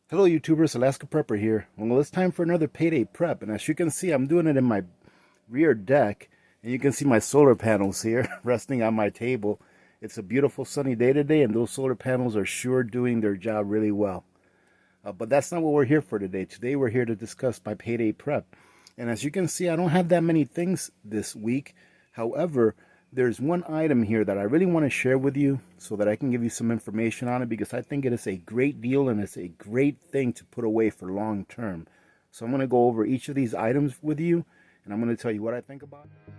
Hello YouTubers, Alaska Prepper here. Well, it's time for another payday prep, and as you can see, I'm doing it in my rear deck, and you can see my solar panels here resting on my table. It's a beautiful sunny day today, and those solar panels are sure doing their job really well. But that's not what we're here for today. Today we're here to discuss my payday prep. And as you can see, I don't have that many things this week. However, there's one item here that I really want to share with you so that I can give you some information on it, because I think it is a great deal and it's a great thing to put away for long term. So I'm going to go over each of these items with you, and I'm going to tell you what I think about it.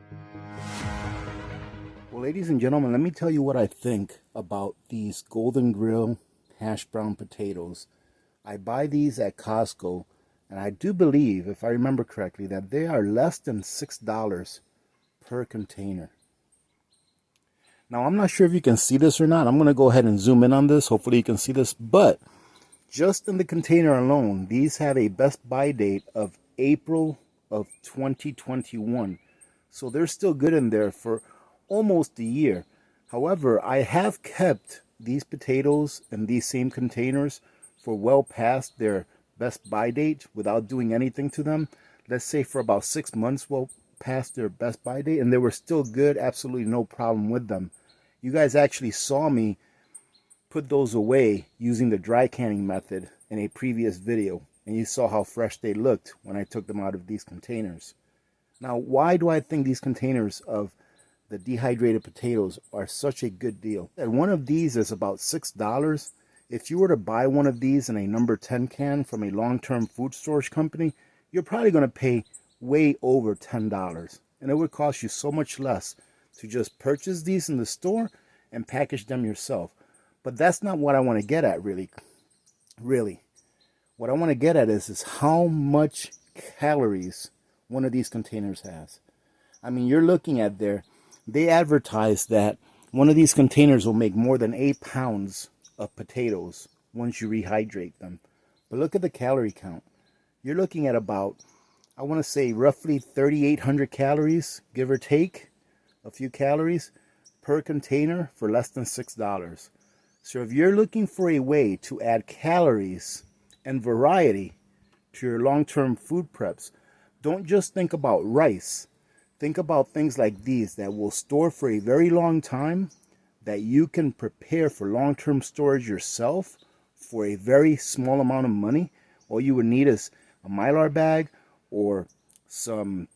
Well, ladies and gentlemen, let me tell you what I think about these Golden Grill hash brown potatoes. I buy these at Costco, and I do believe, if I remember correctly, that they are less than $6 per container. Now, I'm not sure if you can see this or not. I'm going to go ahead and zoom in on this. Hopefully you can see this. But just in the container alone, these have a best buy date of April of 2021. So they're still good in there for almost a year. However, I have kept these potatoes in these same containers for well past their best buy date without doing anything to them. Let's say for about 6 months well past their best buy date, and they were still good. Absolutely no problem with them. You guys actually saw me put those away using the dry canning method in a previous video, and you saw how fresh they looked when I took them out of these containers. Now, why do I think these containers of the dehydrated potatoes are such a good deal? And one of these is about $6. If you were to buy one of these in a number 10 can from a long-term food storage company, you're probably going to pay way over $10, and it would cost you so much less to just purchase these in the store and package them yourself. But that's not what I want to get at, really. What I want to get at is how much calories one of these containers has. I mean, you're looking at they advertise that one of these containers will make more than 8 pounds of potatoes once you rehydrate them. But look at the calorie count. You're looking at about, I want to say, roughly 3,800 calories, give or take a few calories per container for less than $6. So if you're looking for a way to add calories and variety to your long-term food preps, don't just think about rice. Think about things like these that will store for a very long time, that you can prepare for long-term storage yourself for a very small amount of money. All you would need is a Mylar bag or some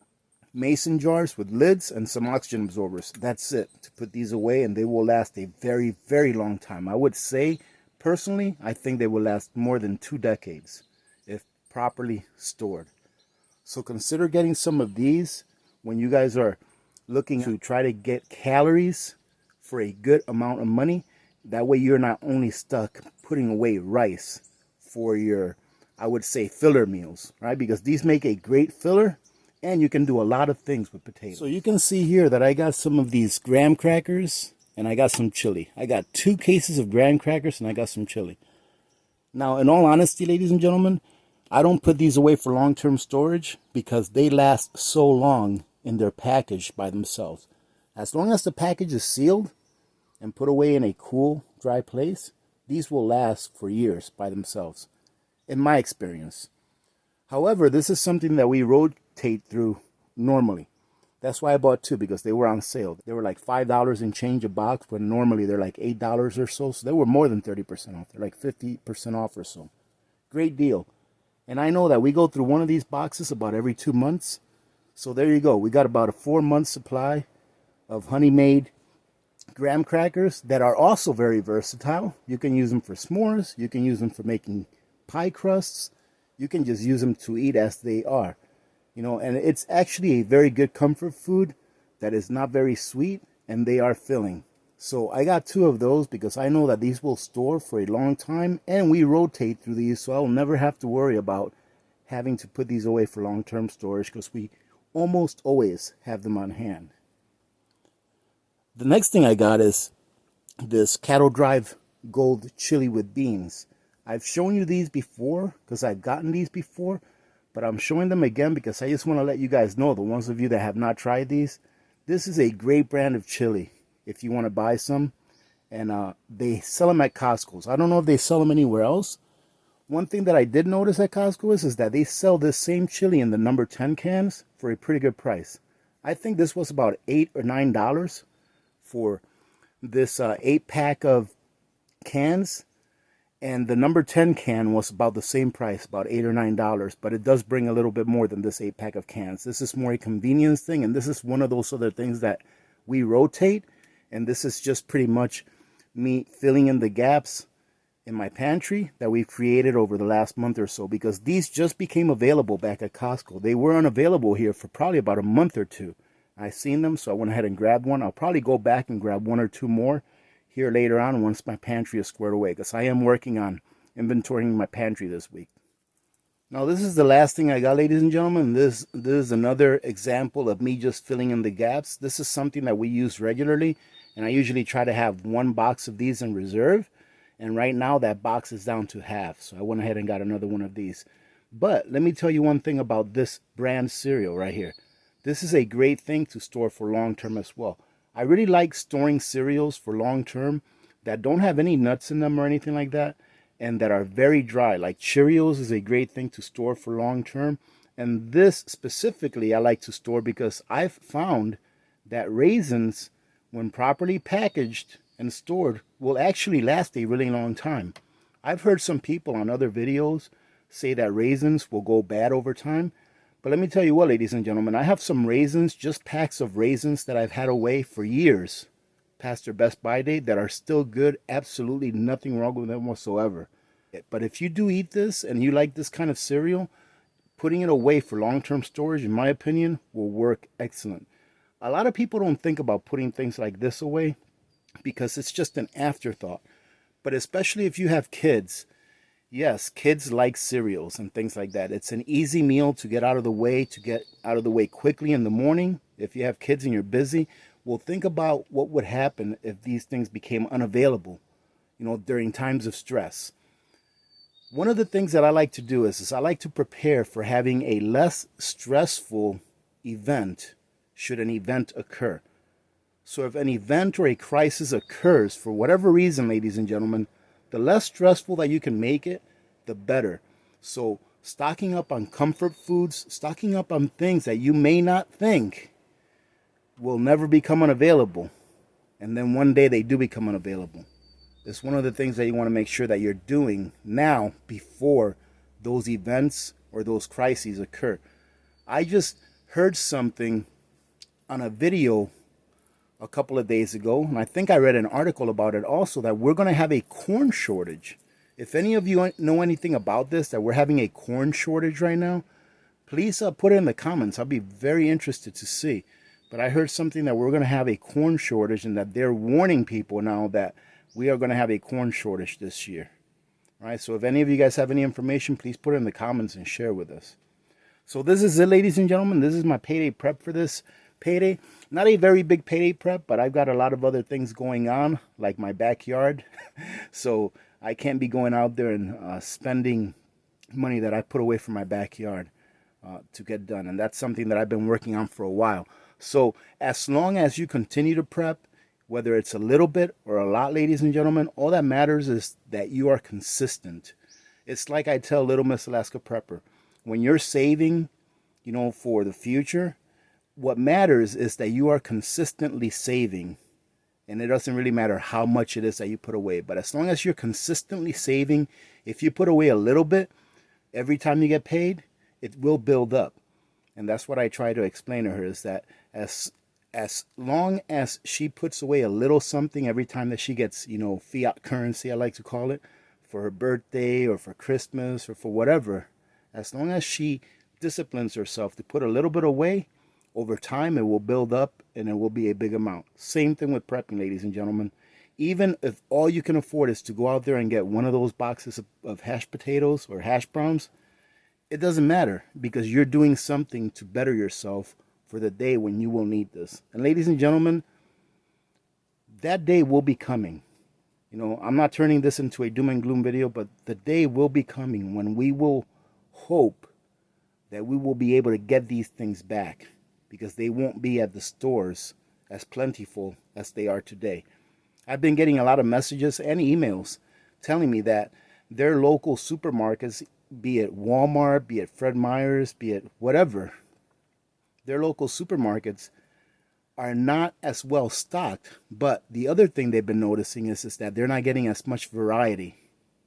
mason jars with lids and some oxygen absorbers. That's it to put these away, and they will last a very, very long time. I would say, personally, I think they will last more than 2 decades if properly stored. So consider getting some of these when you guys are looking to try to get calories for a good amount of money. That way you're not only stuck putting away rice for your, I would say, filler meals, right? Because these make a great filler, and you can do a lot of things with potatoes. So you can see here that I got some of these graham crackers, and I got some chili. I got 2 cases of graham crackers, and I got some chili. Now, in all honesty, ladies and gentlemen, I don't put these away for long-term storage because they last so long in their package by themselves. As long as the package is sealed and put away in a cool, dry place, these will last for years by themselves, in my experience. However, this is something that we rotate through normally. That's why I bought 2, because they were on sale. They were like $5 and change a box, when normally they're like $8 or so. So they were more than 30% off. They're like 50% off or so. Great deal. And I know that we go through one of these boxes about every 2 months. So there you go. We got about a 4-month supply of honey-made graham crackers that are also very versatile. You can use them for s'mores. You can use them for making pie crusts. You can just use them to eat as they are. You know, and it's actually a very good comfort food that is not very sweet, and they are filling. So I got 2 of those because I know that these will store for a long time, and we rotate through these, so I'll never have to worry about having to put these away for long-term storage, because we almost always have them on hand. The next thing I got is this Cattle Drive Gold Chili with beans. I've shown you these before because I've gotten these before, but I'm showing them again because I just want to let you guys know, the ones of you that have not tried these, this is a great brand of chili if you want to buy some. And they sell them at Costco's. I don't know if they sell them anywhere else, One thing that I did notice at Costco is that they sell this same chili in the number 10 cans for a pretty good price. I think this was about $8 or $9 for this 8-pack of cans. And the number 10 can was about the same price, about $8 or $9, but it does bring a little bit more than this 8-pack of cans. This is more a convenience thing, and this is one of those other things that we rotate, and this is just pretty much me filling in the gaps in my pantry that we've created over the last month or so, because these just became available back at Costco. They were unavailable here for probably about a month or two. I seen them, so I went ahead and grabbed one. I'll probably go back and grab one or two more here later on once my pantry is squared away, because I am working on inventorying my pantry this week. Now this is the last thing I got, ladies and gentlemen. This is another example of me just filling in the gaps. This is something that we use regularly, and I usually try to have one box of these in reserve, and right now that box is down to half, so I went ahead and got another one of these. But let me tell you one thing about this brand cereal right here. This is a great thing to store for long term as well. I really like storing cereals for long term that don't have any nuts in them or anything like that, and that are very dry. Like Cheerios is a great thing to store for long term. And this specifically I like to store because I've found that raisins, when properly packaged and stored, will actually last a really long time. I've heard some people on other videos say that raisins will go bad over time. But let me tell you what, ladies and gentlemen, I have some raisins, just packs of raisins that I've had away for years past their best by date that are still good. Absolutely nothing wrong with them whatsoever. But if you do eat this and you like this kind of cereal, putting it away for long-term storage, in my opinion, will work excellent. A lot of people don't think about putting things like this away because it's just an afterthought. But especially if you have kids, yes, kids like cereals and things like that. It's an easy meal to get out of the way, quickly in the morning. If you have kids and you're busy, well, think about what would happen if these things became unavailable, during times of stress. One of the things that I like to do is I like to prepare for having a less stressful event should an event occur. So if an event or a crisis occurs for whatever reason, ladies and gentlemen, the less stressful that you can make it, the better. So stocking up on comfort foods, stocking up on things that you may not think will never become unavailable. And then one day they do become unavailable. It's one of the things that you want to make sure that you're doing now before those events or those crises occur. I just heard something on a video a couple of days ago, and I think I read an article about it also, that we're going to have a corn shortage. If any of you know anything about this, that we're having a corn shortage right now, please put it in the comments. I'll be very interested to see. But I heard something that we're going to have a corn shortage, and that they're warning people now that we are going to have a corn shortage this year. All right, so if any of you guys have any information, please put it in the comments and share with us. So this is it, ladies and gentlemen. This is my payday prep for this payday. Not a very big payday prep, but I've got a lot of other things going on, like my backyard. So I can't be going out there and spending money that I put away from my backyard to get done. And that's something that I've been working on for a while. So as long as you continue to prep, whether it's a little bit or a lot, ladies and gentlemen, all that matters is that you are consistent. It's like I tell Little Miss Alaska Prepper, when you're saving, for the future, what matters is that you are consistently saving. And it doesn't really matter how much it is that you put away. But as long as you're consistently saving, if you put away a little bit, every time you get paid, it will build up. And that's what I try to explain to her, is that as long as she puts away a little something every time that she gets, fiat currency, I like to call it, for her birthday or for Christmas or for whatever, as long as she disciplines herself to put a little bit away, over time it will build up and it will be a big amount. Same thing with prepping, ladies and gentlemen. Even if all you can afford is to go out there and get one of those boxes of hash potatoes or hash browns, it doesn't matter, because you're doing something to better yourself for the day when you will need this. And ladies and gentlemen, that day will be coming. I'm not turning this into a doom and gloom video, but the day will be coming when we will hope that we will be able to get these things back, because they won't be at the stores as plentiful as they are today. I've been getting a lot of messages and emails telling me that their local supermarkets, be it Walmart, be it Fred Meyer's, be it whatever, their local supermarkets are not as well stocked. But the other thing they've been noticing is that they're not getting as much variety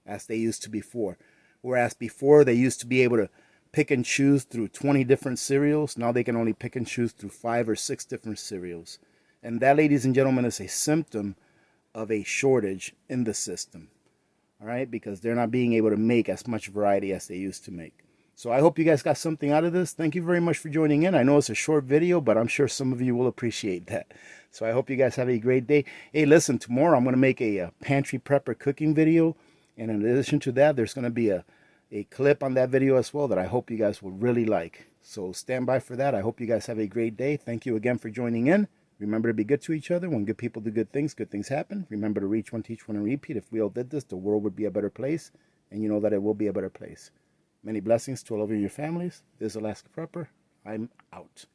as they used to before. Whereas before they used to be able to pick and choose through 20 different cereals, now they can only pick and choose through 5 or 6 different cereals. And that, ladies and gentlemen, is a symptom of a shortage in the system. All right, because they're not being able to make as much variety as they used to make. So I hope you guys got something out of this. Thank you very much for joining in. I know it's a short video, but I'm sure some of you will appreciate that. So I hope you guys have a great day. Hey, listen, tomorrow I'm going to make a pantry prepper cooking video. And in addition to that, there's going to be a clip on that video as well that I hope you guys will really like. So stand by for that. I hope you guys have a great day. Thank you again for joining in. Remember to be good to each other. When good people do good things happen. Remember to reach one, teach one, and repeat. If we all did this, the world would be a better place. And you know that it will be a better place. Many blessings to all of you and your families. This is Alaska Prepper. I'm out.